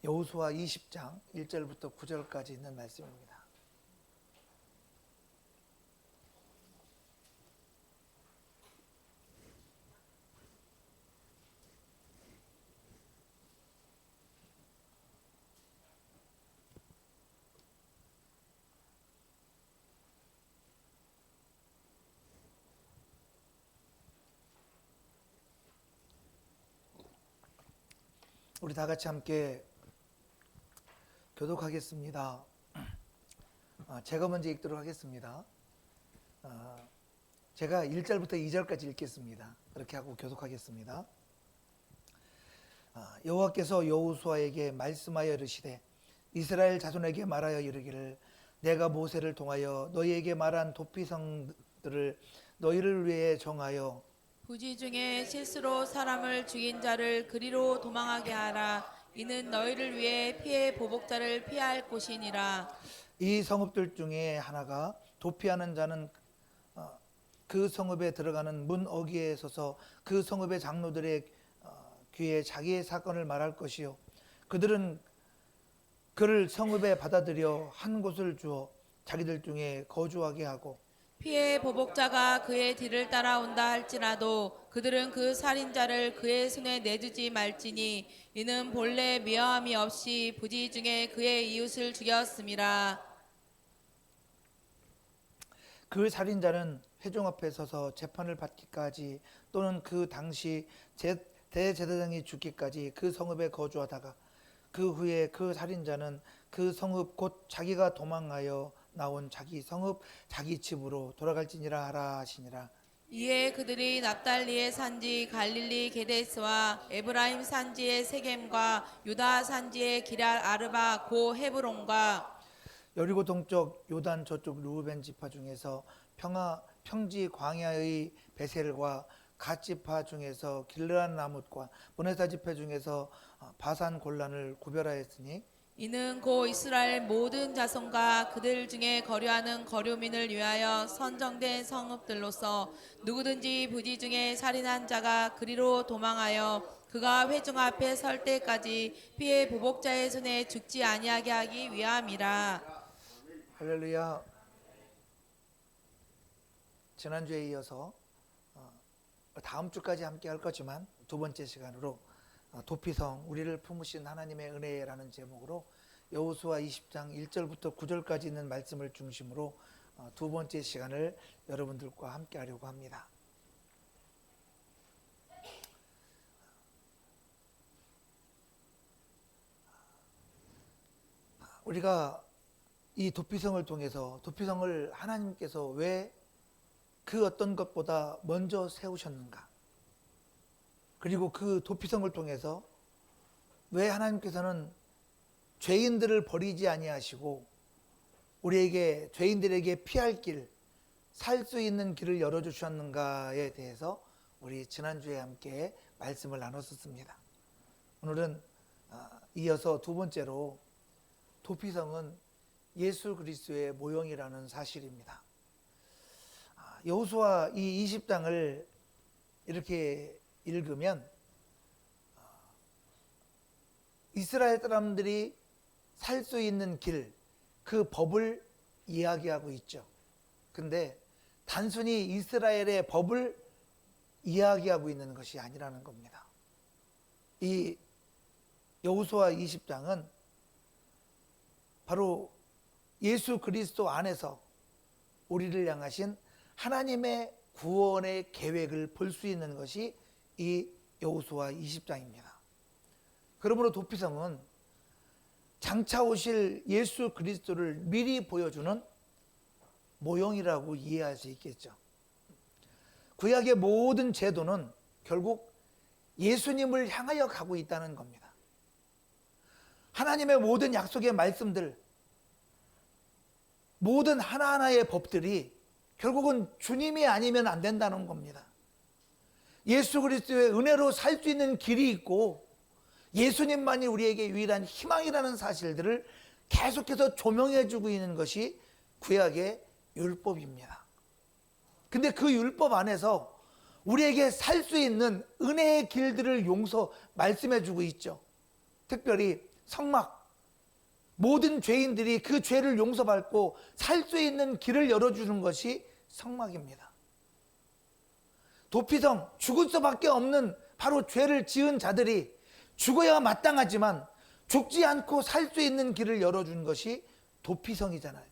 여호수아 20장 1절부터 9절까지 있는 말씀입니다. 우리 다 같이 함께 교독하겠습니다. 제가 먼저 읽도록 하겠습니다. 제가 1절부터 2절까지 읽겠습니다. 그렇게 하고 교독하겠습니다. 여호와께서 여호수아에게 말씀하여 이르시되 이스라엘 자손에게 말하여 이르기를 내가 모세를 통하여 너희에게 말한 도피성들을 너희를 위해 정하여 부지 중에 실수로 사람을 죽인 자를 그리로 도망하게 하라. 이는 너희를 위해 피해 보복자를 피할 곳이니라. 이 성읍들 중에 하나가 도피하는 자는 그 성읍에 들어가는 문 어귀에 서서 그 성읍의 장로들의 귀에 자기의 사건을 말할 것이요 그들은 그를 성읍에 받아들여 한 곳을 주어 자기들 중에 거주하게 하고 피해 보복자가 그의 뒤를 따라온다 할지라도 그들은 그 살인자를 그의 손에 내주지 말지니 이는 본래 미화함이 없이 부지 중에 그의 이웃을 죽였음이라. 그 살인자는 회중 앞에 서서 재판을 받기까지 또는 그 당시 대제사장이 죽기까지 그 성읍에 거주하다가 그 후에 그 살인자는 그 성읍 곧 자기가 도망하여 나온 자기 성읍 자기 집으로 돌아갈지니라 하라 하시니라. 이에 그들이 납달리의 산지 갈릴리 게데스와 에브라임 산지의 세겜과 유다 산지의 기럇 아르바 고 헤브론과 여리고 동쪽 요단 저쪽 르우벤 지파 중에서 평지 광야의 베셀과 갓 지파 중에서 길르앗 나뭇과 보네사 지파 중에서 바산 골란을 구별하였으니 이는 고 이스라엘 모든 자손과 그들 중에 거류하는 거류민을 위하여 선정된 성읍들로서 누구든지 부지 중에 살인한 자가 그리로 도망하여 그가 회중 앞에 설 때까지 피해 보복자의 손에 죽지 아니하게 하기 위함이라. 할렐루야. 지난주에 이어서 다음 주까지 함께 할 거지만 두 번째 시간으로 도피성 우리를 품으신 하나님의 은혜라는 제목으로 여호수아 20장 1절부터 9절까지 있는 말씀을 중심으로 두 번째 시간을 여러분들과 함께 하려고 합니다. 우리가 이 도피성을 통해서 도피성을 하나님께서 왜 그 어떤 것보다 먼저 세우셨는가? 그리고 그 도피성을 통해서 왜 하나님께서는 죄인들을 버리지 아니하시고 우리에게 죄인들에게 피할 길, 살 수 있는 길을 열어주셨는가에 대해서 우리 지난주에 함께 말씀을 나눴었습니다. 오늘은 이어서 두 번째로 도피성은 예수 그리스도의 모형이라는 사실입니다. 여호수아 이 20장을 이렇게 읽으면 이스라엘 사람들이 살 수 있는 길, 그 법을 이야기하고 있죠. 근데 단순히 이스라엘의 법을 이야기하고 있는 것이 아니라는 겁니다. 이 여호수아 20장은 바로 예수 그리스도 안에서 우리를 향하신 하나님의 구원의 계획을 볼 수 있는 것이 이 여호수아 20장입니다. 그러므로 도피성은 장차 오실 예수 그리스도를 미리 보여주는 모형이라고 이해할 수 있겠죠. 구약의 모든 제도는 결국 예수님을 향하여 가고 있다는 겁니다. 하나님의 모든 약속의 말씀들, 모든 하나하나의 법들이 결국은 주님이 아니면 안 된다는 겁니다. 예수 그리스도의 은혜로 살 수 있는 길이 있고 예수님만이 우리에게 유일한 희망이라는 사실들을 계속해서 조명해 주고 있는 것이 구약의 율법입니다. 근데 그 율법 안에서 우리에게 살 수 있는 은혜의 길들을 말씀해 주고 있죠. 특별히 성막, 모든 죄인들이 그 죄를 용서받고 살 수 있는 길을 열어주는 것이 성막입니다. 도피성, 죽을 수밖에 없는 바로 죄를 지은 자들이 죽어야 마땅하지만 죽지 않고 살 수 있는 길을 열어준 것이 도피성이잖아요.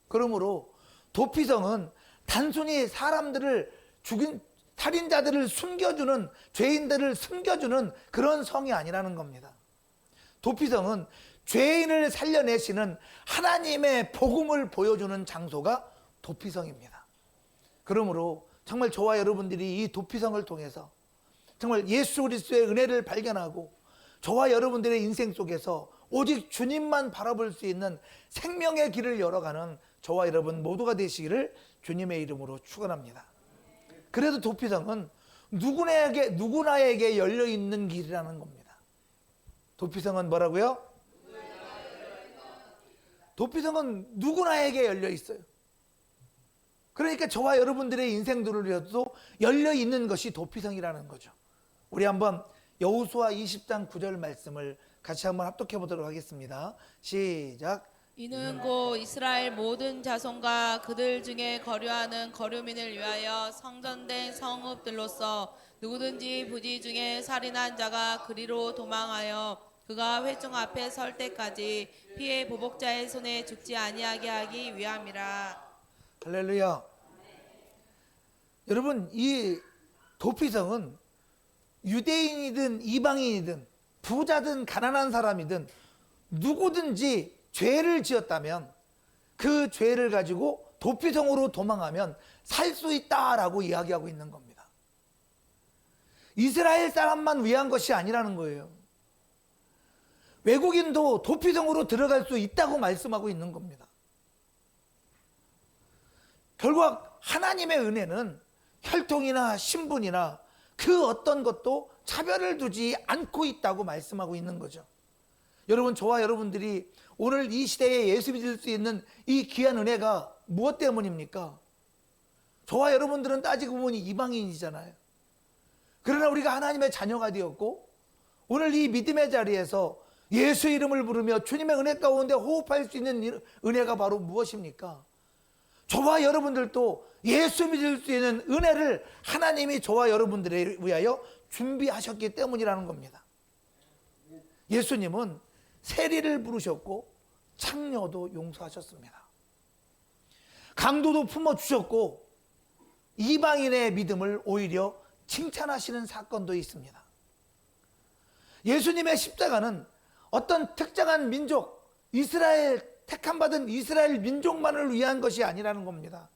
그러므로 도피성은 단순히 사람들을 죽인 살인자들을 숨겨주는, 죄인들을 숨겨주는 그런 성이 아니라는 겁니다. 도피성은 죄인을 살려내시는 하나님의 복음을 보여주는 장소가 도피성입니다. 그러므로 정말 저와 여러분들이 이 도피성을 통해서 정말 예수 그리스도의 은혜를 발견하고 저와 여러분들의 인생 속에서 오직 주님만 바라볼 수 있는 생명의 길을 열어가는 저와 여러분 모두가 되시기를 주님의 이름으로 축원합니다. 그래도 도피성은 누구나에게 열려있는 길이라는 겁니다. 도피성은 뭐라고요? 도피성은 누구나에게 열려있어요. 그러니까 저와 여러분들의 인생들을 위해서도 열려있는 것이 도피성이라는 거죠. 우리 한번 여호수아 20장 9절 말씀을 같이 한번 합독해 보도록 하겠습니다. 시작. 이는 곧 이스라엘 모든 자손과 그들 중에 거류하는 거류민을 위하여 성전된 성읍들로서 누구든지 부지 중에 살인한 자가 그리로 도망하여 그가 회중 앞에 설 때까지 피해 보복자의 손에 죽지 아니하게 하기 위함이라. 할렐루야. 여러분, 이 도피성은 유대인이든 이방인이든 부자든 가난한 사람이든 누구든지 죄를 지었다면 그 죄를 가지고 도피성으로 도망하면 살 수 있다라고 이야기하고 있는 겁니다. 이스라엘 사람만 위한 것이 아니라는 거예요. 외국인도 도피성으로 들어갈 수 있다고 말씀하고 있는 겁니다. 결국 하나님의 은혜는 혈통이나 신분이나 그 어떤 것도 차별을 두지 않고 있다고 말씀하고 있는 거죠. 여러분, 저와 여러분들이 오늘 이 시대에 예수 믿을 수 있는 이 귀한 은혜가 무엇 때문입니까? 저와 여러분들은 따지고 보니 이방인이잖아요. 그러나 우리가 하나님의 자녀가 되었고 오늘 이 믿음의 자리에서 예수 이름을 부르며 주님의 은혜 가운데 호흡할 수 있는 은혜가 바로 무엇입니까? 저와 여러분들도 예수 믿을 수 있는 은혜를 하나님이 저와 여러분들에 위하여 준비하셨기 때문이라는 겁니다. 예수님은 세리를 부르셨고 창녀도 용서하셨습니다. 강도도 품어주셨고 이방인의 믿음을 오히려 칭찬하시는 사건도 있습니다. 예수님의 십자가는 어떤 특정한 민족, 이스라엘 택함받은 이스라엘 민족만을 위한 것이 아니라는 겁니다.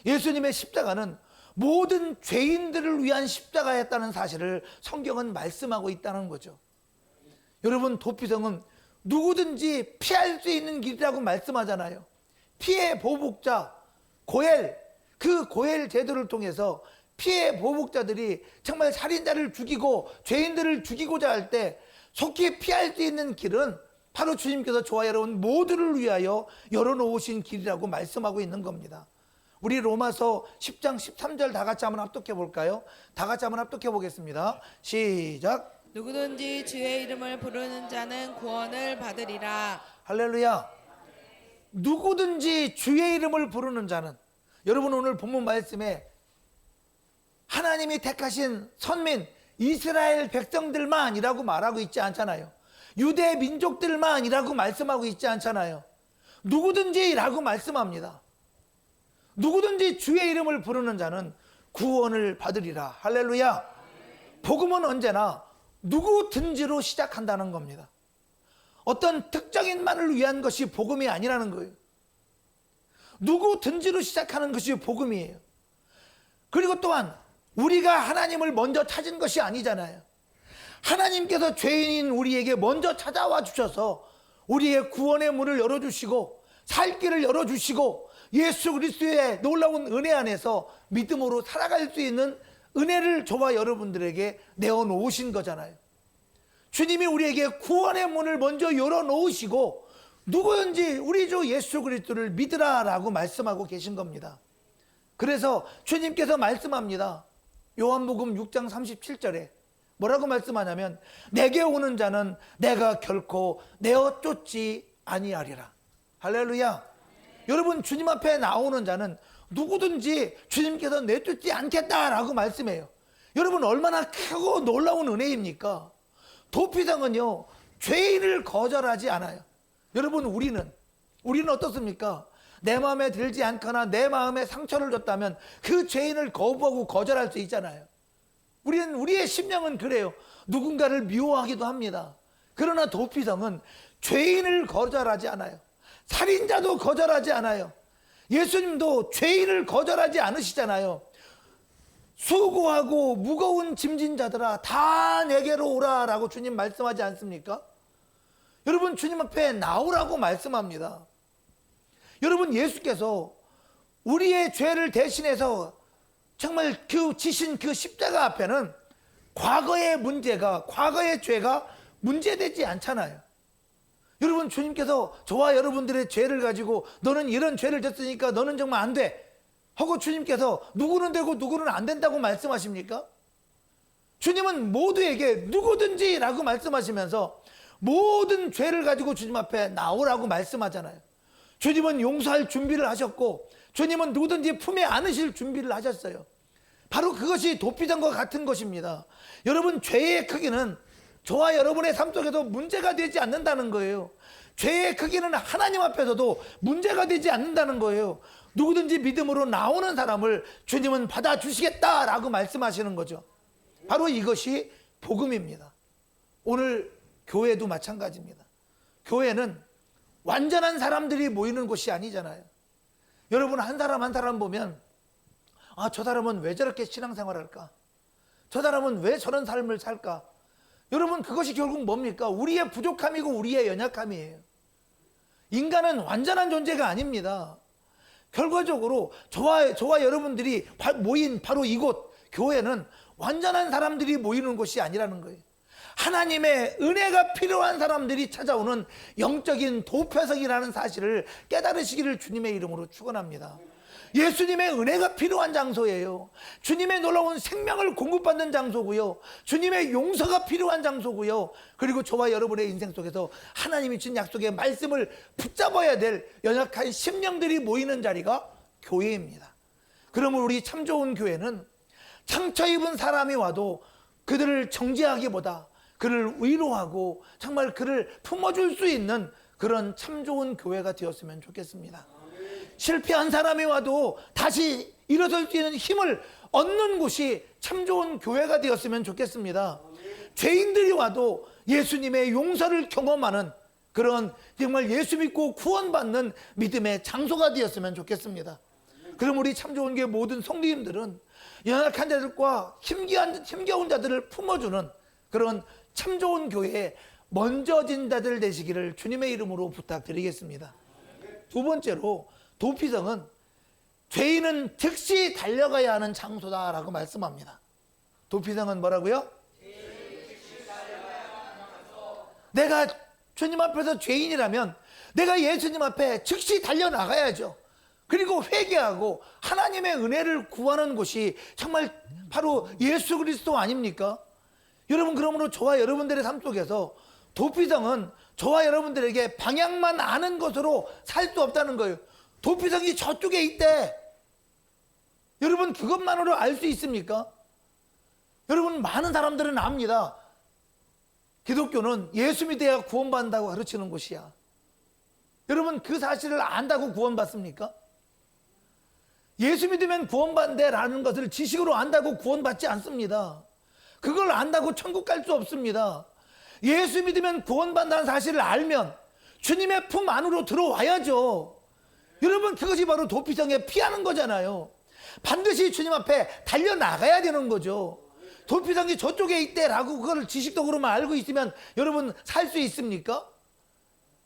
예수님의 십자가는 모든 죄인들을 위한 십자가였다는 사실을 성경은 말씀하고 있다는 거죠. 여러분, 도피성은 누구든지 피할 수 있는 길이라고 말씀하잖아요. 피해 보복자, 고엘, 그 고엘 제도를 통해서 피해 보복자들이 정말 살인자를 죽이고 죄인들을 죽이고자 할 때 속히 피할 수 있는 길은 바로 주님께서 저와 여러분 모두를 위하여 열어놓으신 길이라고 말씀하고 있는 겁니다. 우리 로마서 10장 13절 다 같이 한번 합독해 볼까요? 다 같이 한번 합독해 보겠습니다. 시작. 누구든지 주의 이름을 부르는 자는 구원을 받으리라. 할렐루야. 누구든지 주의 이름을 부르는 자는, 여러분 오늘 본문 말씀에 하나님이 택하신 선민 이스라엘 백성들만이라고 말하고 있지 않잖아요. 유대 민족들만이라고 말씀하고 있지 않잖아요. 누구든지라고 말씀합니다. 누구든지 주의 이름을 부르는 자는 구원을 받으리라. 할렐루야. 복음은 언제나 누구든지로 시작한다는 겁니다. 어떤 특정인만을 위한 것이 복음이 아니라는 거예요. 누구든지로 시작하는 것이 복음이에요. 그리고 또한 우리가 하나님을 먼저 찾은 것이 아니잖아요. 하나님께서 죄인인 우리에게 먼저 찾아와 주셔서 우리의 구원의 문을 열어주시고 살 길을 열어주시고 예수 그리스도의 놀라운 은혜 안에서 믿음으로 살아갈 수 있는 은혜를 저와 여러분들에게 내어놓으신 거잖아요. 주님이 우리에게 구원의 문을 먼저 열어놓으시고 누구든지 우리 주 예수 그리스도를 믿으라라고 말씀하고 계신 겁니다. 그래서 주님께서 말씀합니다. 요한복음 6장 37절에 뭐라고 말씀하냐면 내게 오는 자는 내가 결코 내어 쫓지 아니하리라. 할렐루야. 여러분, 주님 앞에 나오는 자는 누구든지 주님께서 내쫓지 않겠다라고 말씀해요. 여러분, 얼마나 크고 놀라운 은혜입니까? 도피성은요, 죄인을 거절하지 않아요. 여러분, 우리는 어떻습니까? 내 마음에 들지 않거나 내 마음에 상처를 줬다면 그 죄인을 거부하고 거절할 수 있잖아요. 우리의 심령은 그래요. 누군가를 미워하기도 합니다. 그러나 도피성은 죄인을 거절하지 않아요. 살인자도 거절하지 않아요. 예수님도 죄인을 거절하지 않으시잖아요. 수고하고 무거운 짐진 자들아 다 내게로 오라 라고 주님 말씀하지 않습니까? 여러분, 주님 앞에 나오라고 말씀합니다. 여러분, 예수께서 우리의 죄를 대신해서 정말 지신 그 십자가 앞에는 과거의 죄가 문제되지 않잖아요. 여러분, 주님께서 저와 여러분들의 죄를 가지고 너는 이런 죄를 졌으니까 너는 정말 안 돼 하고 주님께서 누구는 되고 누구는 안 된다고 말씀하십니까? 주님은 모두에게 누구든지 라고 말씀하시면서 모든 죄를 가지고 주님 앞에 나오라고 말씀하잖아요. 주님은 용서할 준비를 하셨고 주님은 누구든지 품에 안으실 준비를 하셨어요. 바로 그것이 도피성과 같은 것입니다. 여러분, 죄의 크기는 저와 여러분의 삶 속에도 문제가 되지 않는다는 거예요. 죄의 크기는 하나님 앞에서도 문제가 되지 않는다는 거예요. 누구든지 믿음으로 나오는 사람을 주님은 받아주시겠다라고 말씀하시는 거죠. 바로 이것이 복음입니다. 오늘 교회도 마찬가지입니다. 교회는 완전한 사람들이 모이는 곳이 아니잖아요. 여러분, 한 사람 한 사람 보면 저 사람은 왜 저렇게 신앙생활을 할까? 저 사람은 왜 저런 삶을 살까? 여러분, 그것이 결국 뭡니까? 우리의 부족함이고 우리의 연약함이에요. 인간은 완전한 존재가 아닙니다. 결과적으로 저와 여러분들이 모인 바로 이곳 교회는 완전한 사람들이 모이는 곳이 아니라는 거예요. 하나님의 은혜가 필요한 사람들이 찾아오는 영적인 도표성이라는 사실을 깨달으시기를 주님의 이름으로 축원합니다. 예수님의 은혜가 필요한 장소예요. 주님의 놀라운 생명을 공급받는 장소고요. 주님의 용서가 필요한 장소고요. 그리고 저와 여러분의 인생 속에서 하나님이 준 약속의 말씀을 붙잡아야 될 연약한 심령들이 모이는 자리가 교회입니다. 그러면 우리 참 좋은 교회는 상처 입은 사람이 와도 그들을 정죄하기보다 그를 위로하고 정말 그를 품어줄 수 있는 그런 참 좋은 교회가 되었으면 좋겠습니다. 실패한 사람이 와도 다시 일어설 수 있는 힘을 얻는 곳이 참 좋은 교회가 되었으면 좋겠습니다. 죄인들이 와도 예수님의 용서를 경험하는 그런 정말 예수 믿고 구원받는 믿음의 장소가 되었으면 좋겠습니다. 그럼 우리 참 좋은 교회 모든 성도님들은 연약한 자들과 힘겨운 자들을 품어주는 그런 참 좋은 교회에 먼저진 자들 되시기를 주님의 이름으로 부탁드리겠습니다. 두 번째로, 도피성은 죄인은 즉시 달려가야 하는 장소다라고 말씀합니다. 도피성은 뭐라고요? 내가 주님 앞에서 죄인이라면 내가 예수님 앞에 즉시 달려나가야죠. 그리고 회개하고 하나님의 은혜를 구하는 곳이 정말 바로 예수 그리스도 아닙니까? 여러분, 그러므로 저와 여러분들의 삶 속에서 도피성은 저와 여러분들에게 방향만 아는 것으로 살 수 없다는 거예요. 도피성이 저쪽에 있대. 여러분, 그것만으로 알 수 있습니까? 여러분, 많은 사람들은 압니다. 기독교는 예수 믿어야 구원받는다고 가르치는 곳이야. 여러분, 그 사실을 안다고 구원받습니까? 예수 믿으면 구원받는다라는 것을 지식으로 안다고 구원받지 않습니다. 그걸 안다고 천국 갈 수 없습니다. 예수 믿으면 구원받는다는 사실을 알면 주님의 품 안으로 들어와야죠. 여러분, 그것이 바로 도피성에 피하는 거잖아요. 반드시 주님 앞에 달려나가야 되는 거죠. 도피성이 저쪽에 있대라고 그걸 지식적으로만 알고 있으면 여러분 살 수 있습니까?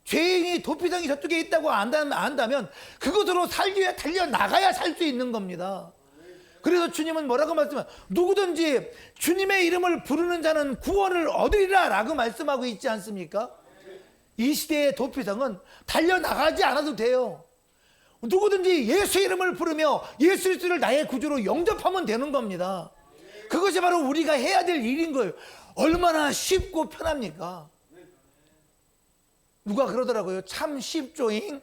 죄인이 도피성이 저쪽에 있다고 안다면 그것으로 살기 위해 달려나가야 살 수 있는 겁니다. 그래서 주님은 뭐라고 말씀하세요? 누구든지 주님의 이름을 부르는 자는 구원을 얻으리라 라고 말씀하고 있지 않습니까? 이 시대의 도피성은 달려나가지 않아도 돼요. 누구든지 예수 이름을 부르며 예수 그리스도를 나의 구주로 영접하면 되는 겁니다. 그것이 바로 우리가 해야 될 일인 거예요. 얼마나 쉽고 편합니까? 누가 그러더라고요. 참 쉽죠잉?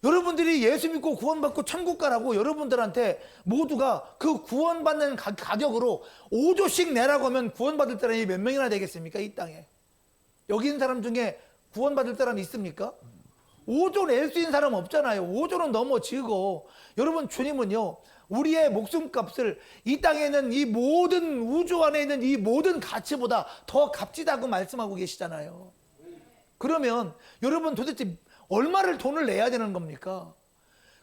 여러분들이 예수 믿고 구원받고 천국 가라고 여러분들한테 모두가 그 구원받는 가격으로 5조씩 내라고 하면 구원받을 사람이 몇 명이나 되겠습니까? 이 땅에. 여기 있는 사람 중에 구원받을 사람이 있습니까? 5조 낼 수 있는 사람 없잖아요. 5조는 너무 적고. 여러분, 주님은요, 우리의 목숨값을 이 땅에 있는 이 모든 우주 안에 있는 이 모든 가치보다 더 값지다고 말씀하고 계시잖아요. 그러면 여러분 도대체 얼마를 돈을 내야 되는 겁니까?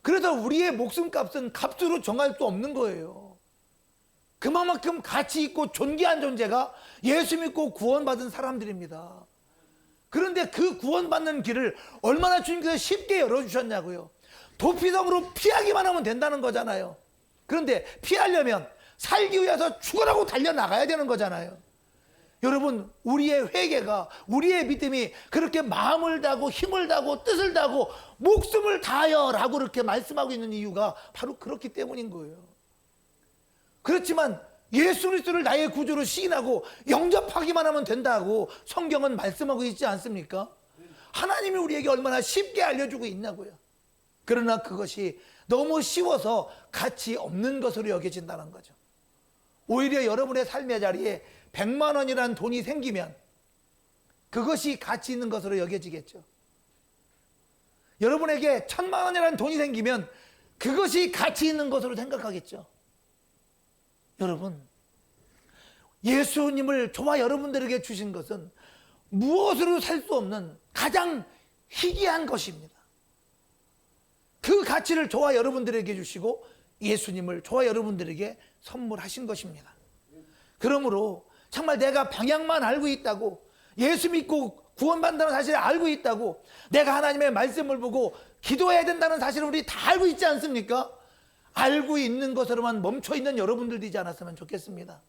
그래서 우리의 목숨값은 값으로 정할 수 없는 거예요. 그만큼 가치 있고 존귀한 존재가 예수 믿고 구원받은 사람들입니다. 그런데 그 구원받는 길을 얼마나 주님께서 쉽게 열어주셨냐고요. 도피성으로 피하기만 하면 된다는 거잖아요. 그런데 피하려면 살기 위해서 죽으라고 달려나가야 되는 거잖아요. 여러분, 우리의 회개가, 우리의 믿음이 그렇게 마음을 다하고 힘을 다하고 뜻을 다하고 목숨을 다하여 라고 그렇게 말씀하고 있는 이유가 바로 그렇기 때문인 거예요. 그렇지만 예수 그리스도를 나의 구주로 시인하고 영접하기만 하면 된다고 성경은 말씀하고 있지 않습니까? 하나님이 우리에게 얼마나 쉽게 알려주고 있냐고요. 그러나 그것이 너무 쉬워서 가치 없는 것으로 여겨진다는 거죠. 오히려 여러분의 삶의 자리에 100만 원이라는 돈이 생기면 그것이 가치 있는 것으로 여겨지겠죠. 여러분에게 1000만 원이라는 돈이 생기면 그것이 가치 있는 것으로 생각하겠죠. 여러분, 예수님을 저와 여러분들에게 주신 것은 무엇으로 살 수 없는 가장 희귀한 것입니다. 그 가치를 저와 여러분들에게 주시고 예수님을 저와 여러분들에게 선물하신 것입니다. 그러므로 정말 내가 방향만 알고 있다고, 예수 믿고 구원받는다는 사실을 알고 있다고, 내가 하나님의 말씀을 보고 기도해야 된다는 사실을 우리 다 알고 있지 않습니까? 알고 있는 것으로만 멈춰있는 여러분들이지 않았으면 좋겠습니다.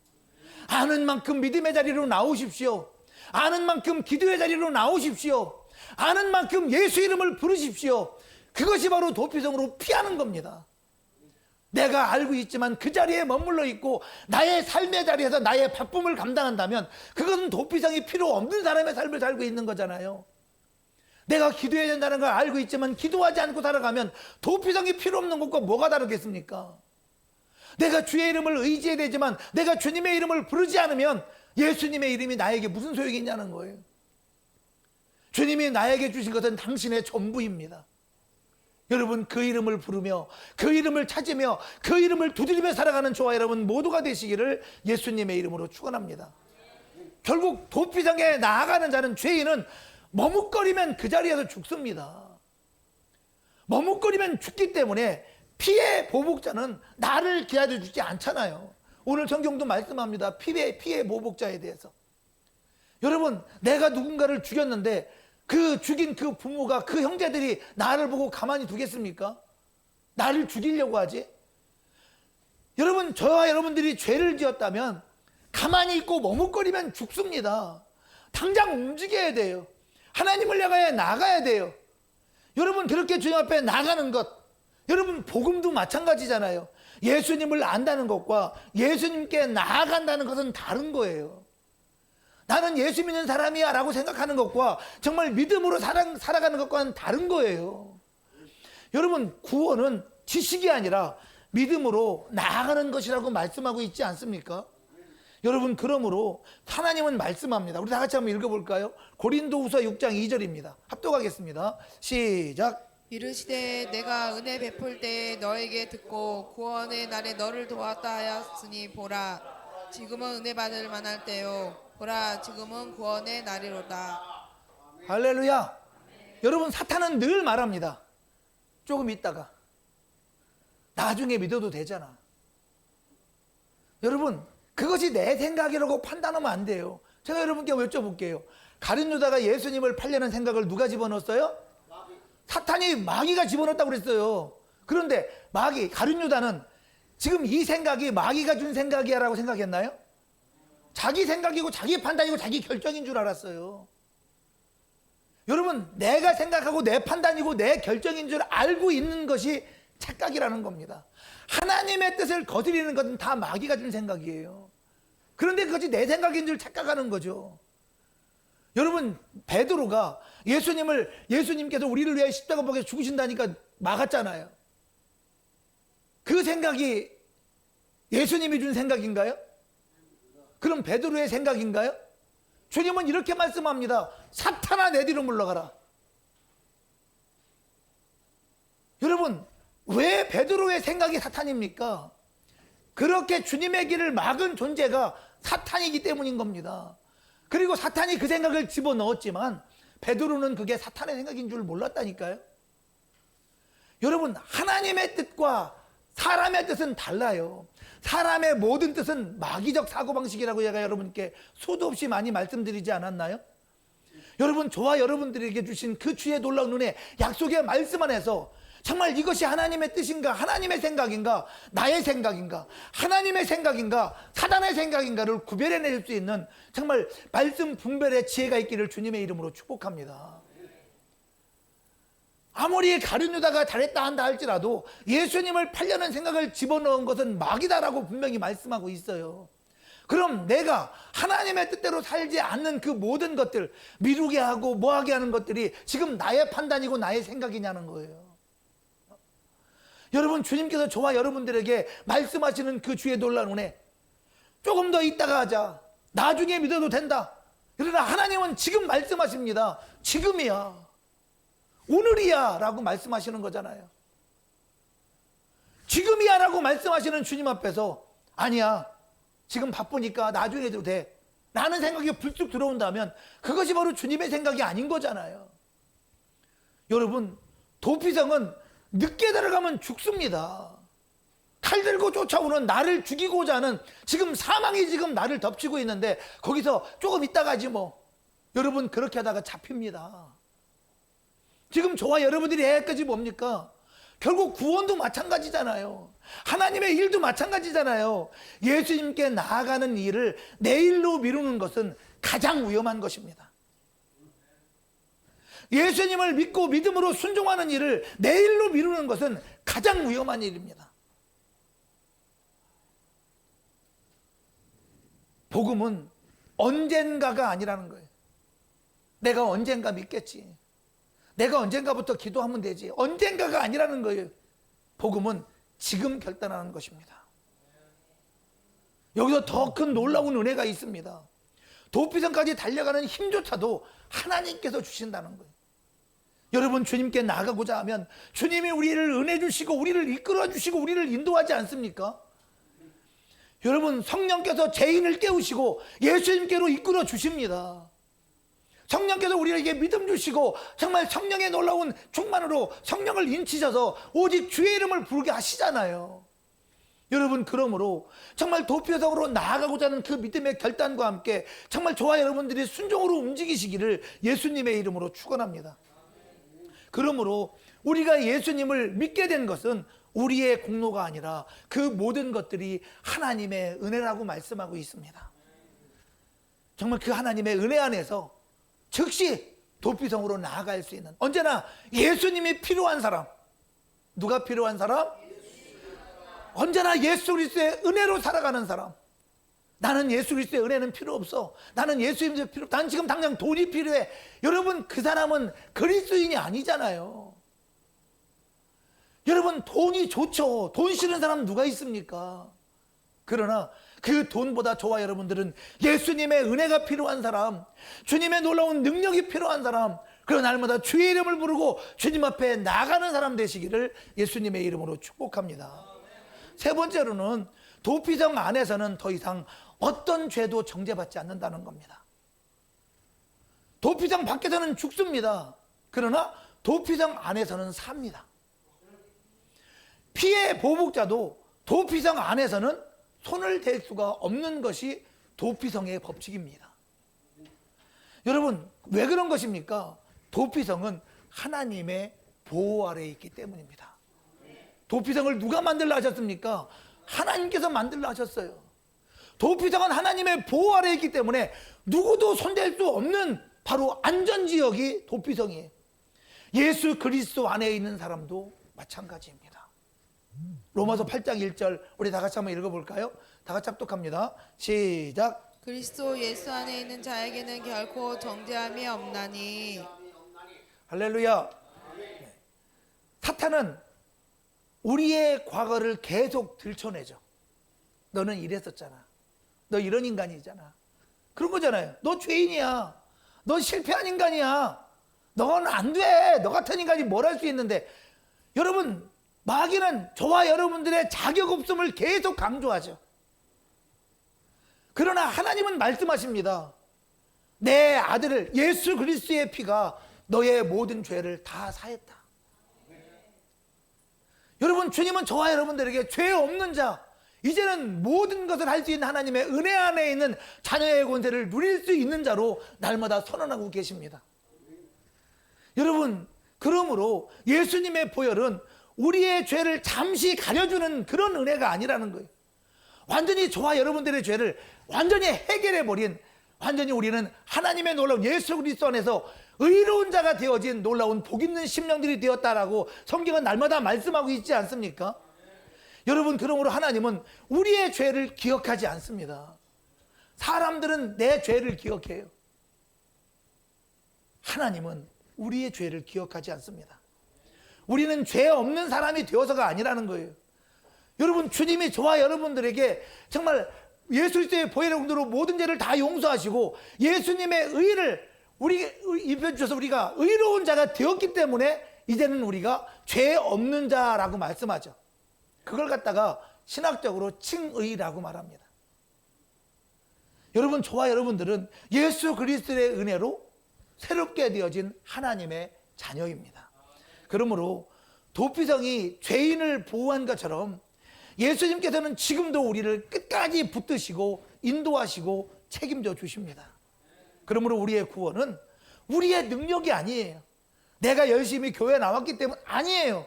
아는 만큼 믿음의 자리로 나오십시오. 아는 만큼 기도의 자리로 나오십시오. 아는 만큼 예수 이름을 부르십시오. 그것이 바로 도피성으로 피하는 겁니다. 내가 알고 있지만 그 자리에 머물러 있고 나의 삶의 자리에서 나의 바쁨을 감당한다면 그것은 도피성이 필요 없는 사람의 삶을 살고 있는 거잖아요. 내가 기도해야 된다는 걸 알고 있지만 기도하지 않고 살아가면 도피성이 필요 없는 것과 뭐가 다르겠습니까? 내가 주의 이름을 의지해야 되지만 내가 주님의 이름을 부르지 않으면 예수님의 이름이 나에게 무슨 소용이 있냐는 거예요. 주님이 나에게 주신 것은 당신의 전부입니다. 여러분, 그 이름을 부르며 그 이름을 찾으며 그 이름을 두드리며 살아가는 저와 여러분 모두가 되시기를 예수님의 이름으로 축원합니다. 결국 도피성에 나아가는 자는, 죄인은 머뭇거리면 그 자리에서 죽습니다. 머뭇거리면 죽기 때문에 피해 보복자는 나를 기다려주지 않잖아요. 오늘 성경도 말씀합니다. 피해 보복자에 대해서. 여러분, 내가 누군가를 죽였는데 그 죽인 그 부모가, 그 형제들이 나를 보고 가만히 두겠습니까? 나를 죽이려고 하지? 여러분, 저와 여러분들이 죄를 지었다면 가만히 있고 머뭇거리면 죽습니다. 당장 움직여야 돼요. 하나님을 향하여 나가야 돼요. 여러분, 그렇게 주님 앞에 나가는 것, 여러분 복음도 마찬가지잖아요. 예수님을 안다는 것과 예수님께 나아간다는 것은 다른 거예요. 나는 예수 믿는 사람이야 라고 생각하는 것과 정말 믿음으로 살아가는 것과는 다른 거예요. 여러분, 구원은 지식이 아니라 믿음으로 나아가는 것이라고 말씀하고 있지 않습니까? 여러분, 그러므로 하나님은 말씀합니다. 우리 다 같이 한번 읽어볼까요? 고린도후서 6장 2절입니다. 합독하겠습니다. 시작. 이르시되 내가 은혜 베풀 때에 너에게 듣고 구원의 날에 너를 도왔다 하였으니 보라, 지금은 은혜 받을 만할 때요, 보라, 지금은 구원의 날이로다. 할렐루야. 여러분, 사탄은 늘 말합니다. 조금 있다가 나중에 믿어도 되잖아. 여러분, 그것이 내 생각이라고 판단하면 안 돼요. 제가 여러분께 여쭤볼게요. 가룟 유다가 예수님을 팔려는 생각을 누가 집어넣었어요? 사탄이, 마귀가 집어넣었다고 그랬어요. 그런데 가룟 유다는 지금 이 생각이 마귀가 준 생각이야 라고 생각했나요? 자기 생각이고 자기 판단이고 자기 결정인 줄 알았어요. 여러분, 내가 생각하고 내 판단이고 내 결정인 줄 알고 있는 것이 착각이라는 겁니다. 하나님의 뜻을 거스리는 것은 다 마귀가 준 생각이에요. 그런데 그것이 내 생각인 줄 착각하는 거죠. 여러분, 베드로가 예수님께서 우리를 위해 십자가복에 죽으신다니까 막았잖아요. 그 생각이 예수님이 준 생각인가요? 그럼 베드로의 생각인가요? 주님은 이렇게 말씀합니다. 사탄아, 내 뒤로 물러가라. 여러분, 왜 베드로의 생각이 사탄입니까? 그렇게 주님의 길을 막은 존재가 사탄이기 때문인 겁니다. 그리고 사탄이 그 생각을 집어넣었지만 베드로는 그게 사탄의 생각인 줄 몰랐다니까요. 여러분, 하나님의 뜻과 사람의 뜻은 달라요. 사람의 모든 뜻은 마귀적 사고방식이라고 제가 여러분께 수도 없이 많이 말씀드리지 않았나요? 여러분, 저와 여러분들에게 주신 그 주의 놀라운 은혜, 약속의 말씀 안에서 정말 이것이 하나님의 뜻인가, 하나님의 생각인가, 나의 생각인가, 하나님의 생각인가, 사단의 생각인가를 구별해낼 수 있는 정말 말씀 분별의 지혜가 있기를 주님의 이름으로 축복합니다. 아무리 가룟 유다가 잘했다 한다 할지라도 예수님을 팔려는 생각을 집어넣은 것은 마귀다라고 분명히 말씀하고 있어요. 그럼 내가 하나님의 뜻대로 살지 않는 그 모든 것들, 미루게 하고 뭐하게 하는 것들이 지금 나의 판단이고 나의 생각이냐는 거예요. 여러분, 주님께서 저와 여러분들에게 말씀하시는 그 주의 놀라운 은혜, 조금 더 있다가 하자, 나중에 믿어도 된다. 그러나 하나님은 지금 말씀하십니다. 지금이야, 오늘이야 라고 말씀하시는 거잖아요. 지금이야 라고 말씀하시는 주님 앞에서 아니야, 지금 바쁘니까 나중에 해도 돼 라는 생각이 불쑥 들어온다면 그것이 바로 주님의 생각이 아닌 거잖아요. 여러분, 도피성은 늦게 들어가면 죽습니다. 칼 들고 쫓아오는 나를 죽이고자 하는 지금 사망이 지금 나를 덮치고 있는데 거기서 조금 있다가 하지 뭐. 여러분, 그렇게 하다가 잡힙니다. 지금 저와 여러분들이 해야 할 것이 뭡니까? 결국 구원도 마찬가지잖아요. 하나님의 일도 마찬가지잖아요. 예수님께 나아가는 일을 내일로 미루는 것은 가장 위험한 것입니다. 예수님을 믿고 믿음으로 순종하는 일을 내일로 미루는 것은 가장 위험한 일입니다. 복음은 언젠가가 아니라는 거예요. 내가 언젠가 믿겠지, 내가 언젠가부터 기도하면 되지, 언젠가가 아니라는 거예요. 복음은 지금 결단하는 것입니다. 여기서 더 큰 놀라운 은혜가 있습니다. 도피성까지 달려가는 힘조차도 하나님께서 주신다는 거예요. 여러분, 주님께 나아가고자 하면 주님이 우리를 은혜 주시고 우리를 이끌어 주시고 우리를 인도하지 않습니까? 여러분, 성령께서 죄인을 깨우시고 예수님께로 이끌어 주십니다. 성령께서 우리에게 믿음 주시고 정말 성령의 놀라운 충만으로 성령을 인치셔서 오직 주의 이름을 부르게 하시잖아요. 여러분, 그러므로 정말 도피성으로 나아가고자 하는 그 믿음의 결단과 함께 정말 저와 여러분들이 순종으로 움직이시기를 예수님의 이름으로 축원합니다. 그러므로 우리가 예수님을 믿게 된 것은 우리의 공로가 아니라 그 모든 것들이 하나님의 은혜라고 말씀하고 있습니다. 정말 그 하나님의 은혜 안에서 즉시 도피성으로 나아갈 수 있는, 언제나 예수님이 필요한 사람. 누가 필요한 사람? 언제나 예수 그리스도의 은혜로 살아가는 사람. 나는 예수 그리스도의 은혜는 필요 없어, 나는 예수님의 필요 없어, 난 지금 당장 돈이 필요해. 여러분, 그 사람은 그리스도인이 아니잖아요. 여러분, 돈이 좋죠. 돈 싫은 사람 누가 있습니까? 그러나 그 돈보다 저와 여러분들은 예수님의 은혜가 필요한 사람, 주님의 놀라운 능력이 필요한 사람, 그런 날마다 주의 이름을 부르고 주님 앞에 나가는 사람 되시기를 예수님의 이름으로 축복합니다. 세 번째로는 도피성 안에서는 더 이상 어떤 죄도 정죄받지 않는다는 겁니다. 도피성 밖에서는 죽습니다. 그러나 도피성 안에서는 삽니다. 피해 보복자도 도피성 안에서는 손을 댈 수가 없는 것이 도피성의 법칙입니다. 여러분, 왜 그런 것입니까? 도피성은 하나님의 보호 아래에 있기 때문입니다. 도피성을 누가 만들라 하셨습니까? 하나님께서 만들라 하셨어요. 도피성은 하나님의 보호 아래에 있기 때문에 누구도 손댈 수 없는 바로 안전지역이 도피성이에요. 예수 그리스도 안에 있는 사람도 마찬가지입니다. 로마서 8장 1절 우리 다 같이 한번 읽어볼까요? 다 같이 합독합니다. 시작. 그리스도 예수 안에 있는 자에게는 결코 정죄함이 없나니. 할렐루야. 사탄은 우리의 과거를 계속 들춰내죠. 너는 이랬었잖아. 너 이런 인간이잖아. 그런 거잖아요. 너 죄인이야. 너 실패한 인간이야. 넌 안 돼. 너 같은 인간이 뭘 할 수 있는데. 여러분, 마귀는 저와 여러분들의 자격 없음을 계속 강조하죠. 그러나 하나님은 말씀하십니다. 내 아들을 예수 그리스도의 피가 너의 모든 죄를 다 사했다. 여러분, 주님은 저와 여러분들에게 죄 없는 자, 이제는 모든 것을 할 수 있는 하나님의 은혜 안에 있는 자녀의 권세를 누릴 수 있는 자로 날마다 선언하고 계십니다. 여러분, 그러므로 예수님의 보혈은 우리의 죄를 잠시 가려주는 그런 은혜가 아니라는 거예요. 완전히 저와 여러분들의 죄를 완전히 해결해버린, 완전히 우리는 하나님의 놀라운 예수 그리스도 안에서 의로운 자가 되어진 놀라운 복 있는 심령들이 되었다라고 성경은 날마다 말씀하고 있지 않습니까? 여러분, 그러므로 하나님은 우리의 죄를 기억하지 않습니다. 사람들은 내 죄를 기억해요. 하나님은 우리의 죄를 기억하지 않습니다. 우리는 죄 없는 사람이 되어서가 아니라는 거예요. 여러분, 주님이 저와 여러분들에게 정말 예수 그리스도의 보혈의 공로로 모든 죄를 다 용서하시고 예수님의 의를 우리에게 입혀주셔서 우리가 의로운 자가 되었기 때문에 이제는 우리가 죄 없는 자라고 말씀하죠. 그걸 갖다가 신학적으로 칭의라고 말합니다. 여러분, 저와 여러분들은 예수 그리스도의 은혜로 새롭게 되어진 하나님의 자녀입니다. 그러므로 도피성이 죄인을 보호한 것처럼 예수님께서는 지금도 우리를 끝까지 붙드시고 인도하시고 책임져 주십니다. 그러므로 우리의 구원은 우리의 능력이 아니에요. 내가 열심히 교회에 나왔기 때문 아니에요.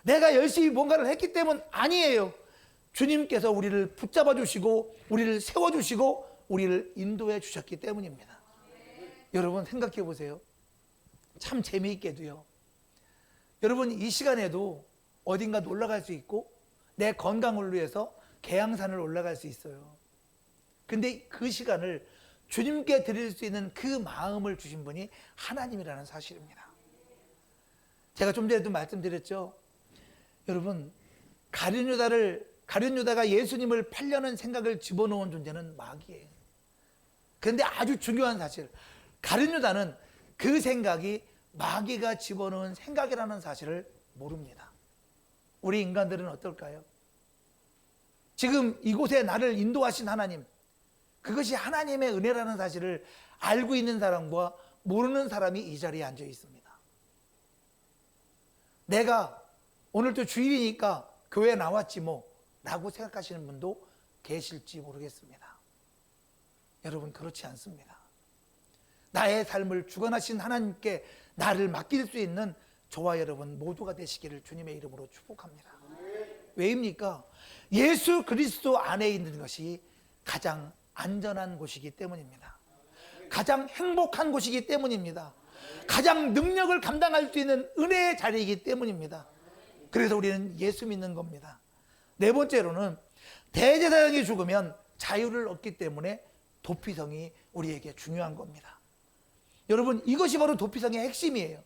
내가 열심히 뭔가를 했기 때문 아니에요. 주님께서 우리를 붙잡아 주시고 우리를 세워 주시고 우리를 인도해 주셨기 때문입니다. 여러분, 생각해 보세요. 참 재미있게도요, 여러분, 이 시간에도 어딘가 놀러 갈 수 있고 내 건강을 위해서 계양산을 올라갈 수 있어요. 근데 그 시간을 주님께 드릴 수 있는 그 마음을 주신 분이 하나님이라는 사실입니다. 제가 좀 전에도 말씀드렸죠. 여러분, 가룟 유다가 예수님을 팔려는 생각을 집어넣은 존재는 마귀예요. 그런데 아주 중요한 사실, 가룟 유다는 그 생각이 마귀가 집어넣은 생각이라는 사실을 모릅니다. 우리 인간들은 어떨까요? 지금 이곳에 나를 인도하신 하나님, 그것이 하나님의 은혜라는 사실을 알고 있는 사람과 모르는 사람이 이 자리에 앉아 있습니다. 내가 오늘도 주일이니까 교회에 나왔지 뭐 라고 생각하시는 분도 계실지 모르겠습니다. 여러분, 그렇지 않습니다. 나의 삶을 주관하신 하나님께 나를 맡길 수 있는 저와 여러분 모두가 되시기를 주님의 이름으로 축복합니다. 왜입니까? 예수 그리스도 안에 있는 것이 가장 안전한 곳이기 때문입니다. 가장 행복한 곳이기 때문입니다. 가장 능력을 감당할 수 있는 은혜의 자리이기 때문입니다. 그래서 우리는 예수 믿는 겁니다. 네 번째로는 대제사장이 죽으면 자유를 얻기 때문에 도피성이 우리에게 중요한 겁니다. 여러분, 이것이 바로 도피성의 핵심이에요.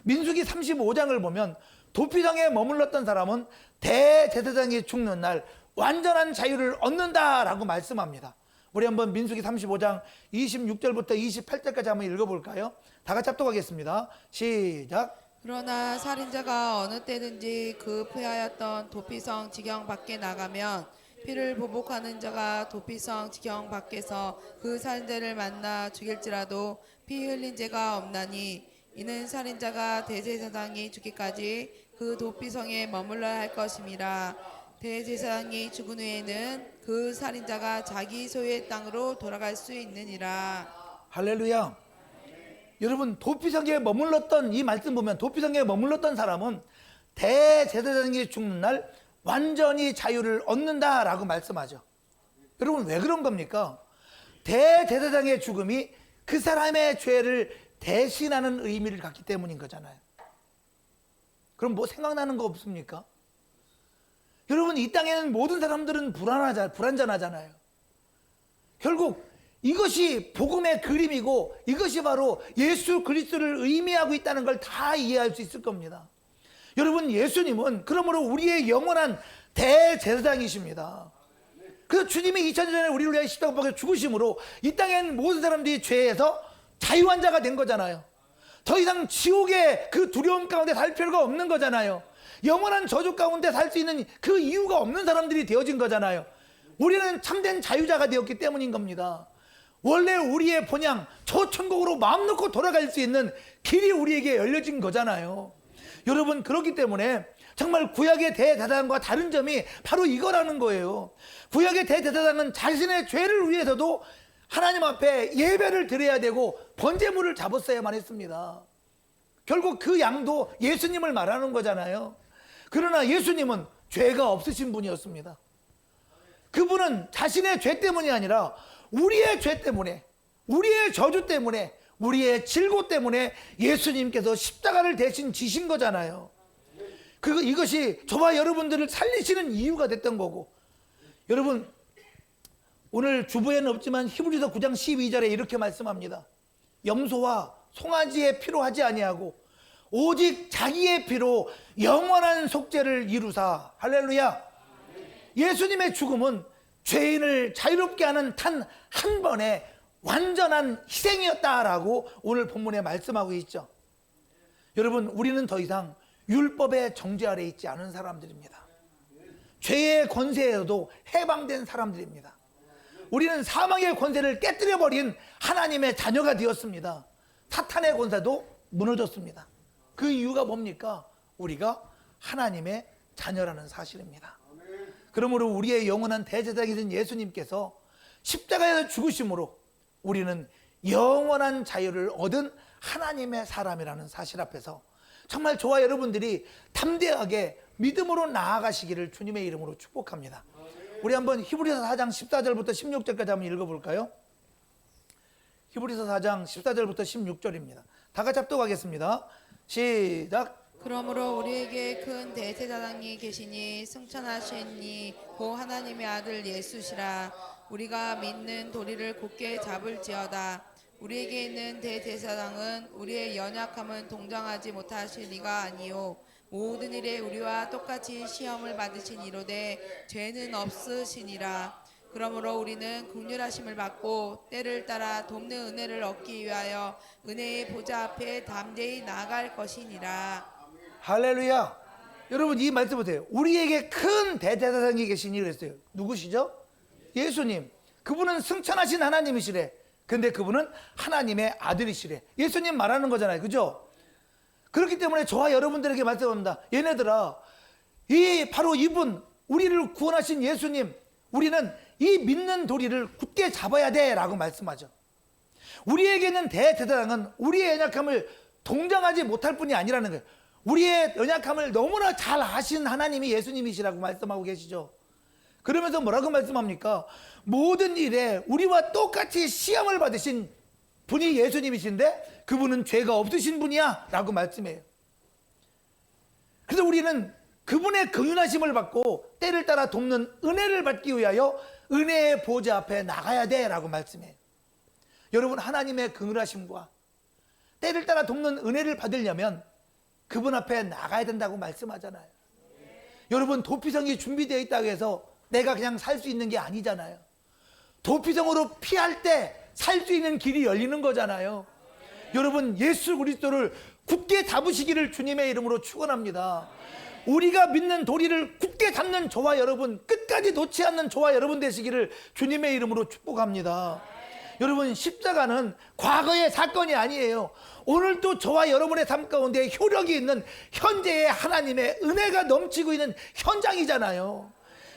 민수기 35장을 보면 도피성에 머물렀던 사람은 대제사장이 죽는 날 완전한 자유를 얻는다라고 말씀합니다. 우리 한번 민수기 35장 26절부터 28절까지 한번 읽어볼까요? 다 같이 합독하겠습니다. 시작. 그러나 살인자가 어느 때든지 그 폐하였던 도피성 지경 밖에 나가면 피를 보복하는 자가 도피성 지경 밖에서 그 살인자를 만나 죽일지라도 피 흘린 죄가 없나니 이는 살인자가 대제사장이 죽기까지 그 도피성에 머물러야 할 것임이라. 대제사장이 죽은 후에는 그 살인자가 자기 소유의 땅으로 돌아갈 수 있느니라. 할렐루야. 여러분, 도피성에 머물렀던 이 말씀 보면 도피성에 머물렀던 사람은 대제사장이 죽는 날 완전히 자유를 얻는다라고 말씀하죠. 여러분, 왜 그런 겁니까? 대제사장의 죽음이 그 사람의 죄를 대신하는 의미를 갖기 때문인 거잖아요. 그럼 뭐 생각나는 거 없습니까? 여러분, 이 땅에는 모든 사람들은 불완전하잖아요. 결국 이것이 복음의 그림이고 이것이 바로 예수 그리스도를 의미하고 있다는 걸 다 이해할 수 있을 겁니다. 여러분, 예수님은 그러므로 우리의 영원한 대제사장이십니다. 그래서 주님이 2000년 전에 우리를 위하여 십자가 못 박혀 죽으심으로 이 땅엔 모든 사람들이 죄에서 자유한 자가 된 거잖아요. 더 이상 지옥의 그 두려움 가운데 살 필요가 없는 거잖아요. 영원한 저주 가운데 살 수 있는 그 이유가 없는 사람들이 되어진 거잖아요. 우리는 참된 자유자가 되었기 때문인 겁니다. 원래 우리의 본향 저 천국으로 마음 놓고 돌아갈 수 있는 길이 우리에게 열려진 거잖아요. 여러분, 그렇기 때문에 정말 구약의 대제사장과 다른 점이 바로 이거라는 거예요. 구약의 대제사장은 자신의 죄를 위해서도 하나님 앞에 예배를 드려야 되고 번제물을 잡았어야만 했습니다. 결국 그 양도 예수님을 말하는 거잖아요. 그러나 예수님은 죄가 없으신 분이었습니다. 그분은 자신의 죄 때문이 아니라 우리의 죄 때문에, 우리의 저주 때문에, 우리의 질고 때문에 예수님께서 십자가를 대신 지신 거잖아요. 이것이 저와 여러분들을 살리시는 이유가 됐던 거고, 여러분, 오늘 주보에는 없지만 히브리서 9장 12절에 이렇게 말씀합니다. 염소와 송아지의 피로 하지 아니하고 오직 자기의 피로 영원한 속죄를 이루사. 할렐루야. 예수님의 죽음은 죄인을 자유롭게 하는 단 한 번의 완전한 희생이었다라고 오늘 본문에 말씀하고 있죠. 여러분, 우리는 더 이상 율법의 정죄 아래 있지 않은 사람들입니다. 죄의 권세에서도 해방된 사람들입니다. 우리는 사망의 권세를 깨뜨려버린 하나님의 자녀가 되었습니다. 사탄의 권세도 무너졌습니다. 그 이유가 뭡니까? 우리가 하나님의 자녀라는 사실입니다. 그러므로 우리의 영원한 대제사장이신 예수님께서 십자가에서 죽으심으로 우리는 영원한 자유를 얻은 하나님의 사람이라는 사실 앞에서 정말 저와 여러분들이 담대하게 믿음으로 나아가시기를 주님의 이름으로 축복합니다. 우리 한번 히브리서 4장 14절부터 16절까지 한번 읽어볼까요? 히브리서 4장 14절부터 16절입니다. 다 같이 합독하겠습니다. 시작. 그러므로 우리에게 큰 대제사장이 계시니 승천하신 이 고 하나님의 아들 예수시라. 우리가 믿는 도리를 굳게 잡을지어다. 우리에게 있는 대제사장은 우리의 연약함은 동정하지 못하실 이가 아니요 모든 일에 우리와 똑같이 시험을 받으신 이로되 죄는 없으시니라. 그러므로 우리는 긍휼하심을 받고 때를 따라 돕는 은혜를 얻기 위하여 은혜의 보좌 앞에 담대히 나아갈 것이니라. 할렐루야. 여러분, 이 말씀 보세요. 우리에게 큰 대제사장이 계시니 그랬어요. 누구시죠? 예수님. 그분은 승천하신 하나님이시래. 근데 그분은 하나님의 아들이시래. 예수님 말하는 거잖아요. 그죠? 그렇기 때문에 저와 여러분들에게 말씀합니다. 얘네들아, 바로 이분, 우리를 구원하신 예수님, 우리는 이 믿는 도리를 굳게 잡아야 돼 라고 말씀하죠. 우리에게는 대제사장은 우리의 연약함을 동정하지 못할 뿐이 아니라는 거예요. 우리의 연약함을 너무나 잘 아신 하나님이 예수님이시라고 말씀하고 계시죠. 그러면서 뭐라고 말씀합니까? 모든 일에 우리와 똑같이 시험을 받으신 분이 예수님이신데 그분은 죄가 없으신 분이야 라고 말씀해요. 그래서 우리는 그분의 긍휼하심을 받고 때를 따라 돕는 은혜를 받기 위하여 은혜의 보좌 앞에 나가야 돼 라고 말씀해요. 여러분, 하나님의 긍휼하심과 때를 따라 돕는 은혜를 받으려면 그분 앞에 나가야 된다고 말씀하잖아요. 여러분, 도피성이 준비되어 있다고 해서 내가 그냥 살 수 있는 게 아니잖아요. 도피성으로 피할 때 살 수 있는 길이 열리는 거잖아요. 여러분, 예수 그리스도를 굳게 잡으시기를 주님의 이름으로 축원합니다. 우리가 믿는 도리를 굳게 잡는 저와 여러분, 끝까지 놓지 않는 저와 여러분 되시기를 주님의 이름으로 축복합니다. 여러분, 십자가는 과거의 사건이 아니에요. 오늘도 저와 여러분의 삶 가운데 효력이 있는 현재의 하나님의 은혜가 넘치고 있는 현장이잖아요.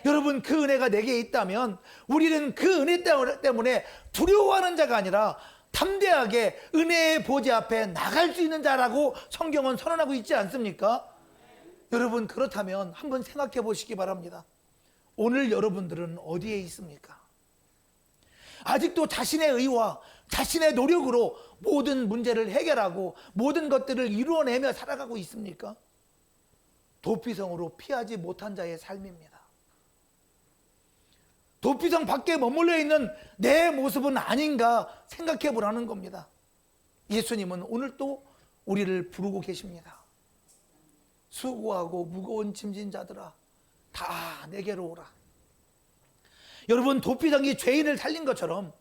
여러분, 그 은혜가 내게 있다면 우리는 그 은혜 때문에 두려워하는 자가 아니라 담대하게 은혜의 보좌 앞에 나갈 수 있는 자라고 성경은 선언하고 있지 않습니까? 여러분, 그렇다면 한번 생각해 보시기 바랍니다. 오늘 여러분들은 어디에 있습니까? 아직도 자신의 의와 자신의 노력으로 모든 문제를 해결하고 모든 것들을 이루어내며 살아가고 있습니까? 도피성으로 피하지 못한 자의 삶입니다. 도피성 밖에 머물러 있는 내 모습은 아닌가 생각해 보라는 겁니다. 예수님은 오늘 또 우리를 부르고 계십니다. 수고하고 무거운 짐진 자들아 다 내게로 오라. 여러분, 도피성이 죄인을 살린 것처럼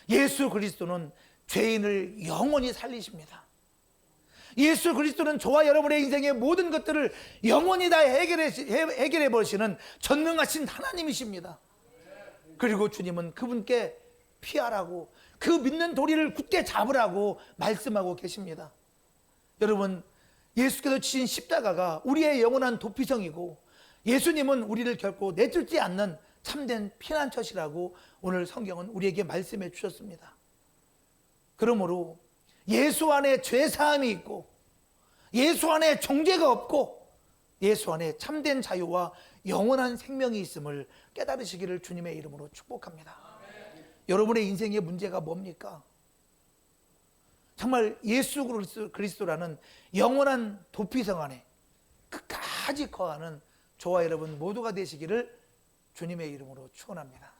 예수 그리스도는 죄인을 영원히 살리십니다. 예수 그리스도는 저와 여러분의 인생의 모든 것들을 영원히 다 해결해 버리시는 전능하신 하나님이십니다. 그리고 주님은 그분께 피하라고, 그 믿는 도리를 굳게 잡으라고 말씀하고 계십니다. 여러분, 예수께서 지신 십자가가 우리의 영원한 도피성이고, 예수님은 우리를 결코 내쫓지 않는 참된 피난처시라고 오늘 성경은 우리에게 말씀해 주셨습니다. 그러므로 예수 안에 죄사함이 있고, 예수 안에 정죄가 없고, 예수 안에 참된 자유와 영원한 생명이 있음을 깨달으시기를 주님의 이름으로 축복합니다. 여러분의 인생의 문제가 뭡니까? 정말 예수 그리스도라는 영원한 도피성 안에 끝까지 거하는 저와 여러분 모두가 되시기를 주님의 이름으로 축원합니다.